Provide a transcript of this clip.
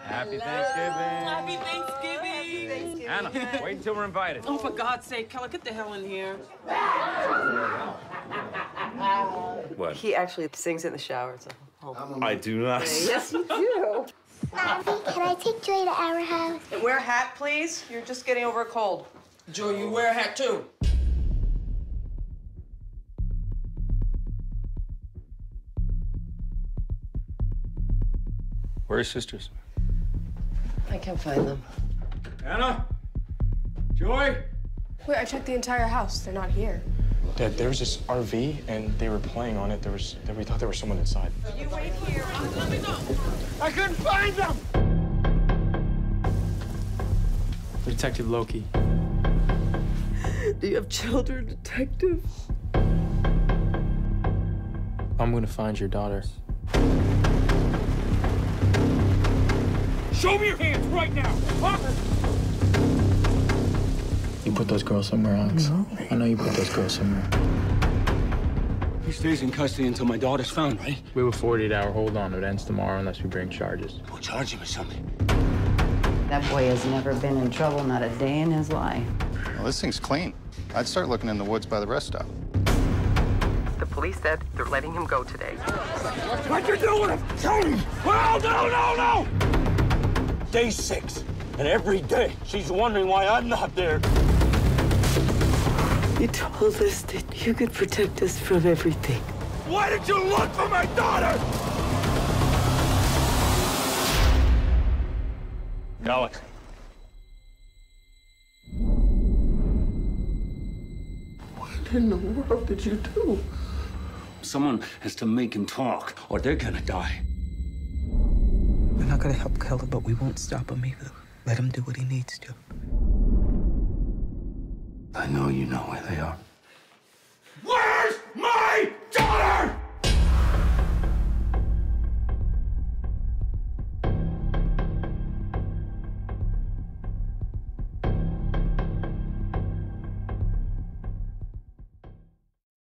Happy Thanksgiving. Happy Thanksgiving. Anna, wait until we're invited. Oh, for God's sake, Keller, get the hell in here. What? He actually sings in the shower. So. I do not. Yes, you do. Mommy, can I take Joy to our house? And wear a hat, please. You're just getting over a cold. Joe, you wear a hat, too. Where are his sisters? I can't find them. Anna? Joy? Wait, I checked the entire house. They're not here. Dad, there was this RV, and they were playing on it. We thought there was someone inside. You wait here. Let me go. I couldn't find them! Detective Loki. Do you have children, detective? I'm gonna find your daughter. Show me your hands right now! Huh? You put those girls somewhere, Alex. No. I know you put those girls somewhere. He stays in custody until my daughter's found, right? We have a 48-hour hold on. It ends tomorrow unless we bring charges. We'll charge him with something. That boy has never been in trouble, not a day in his life. Well, this thing's clean. I'd start looking in the woods by the rest stop. The police said they're letting him go today. What you doing? Tell me! Oh, no! Day 6, and every day she's wondering why I'm not there. You told us that you could protect us from everything. Why did you look for my daughter? Alex. What in the world did you do? Someone has to make him talk, or they're gonna die. We're not gonna help Keller, but we won't stop him either. Let him do what he needs to. I know you know where they are.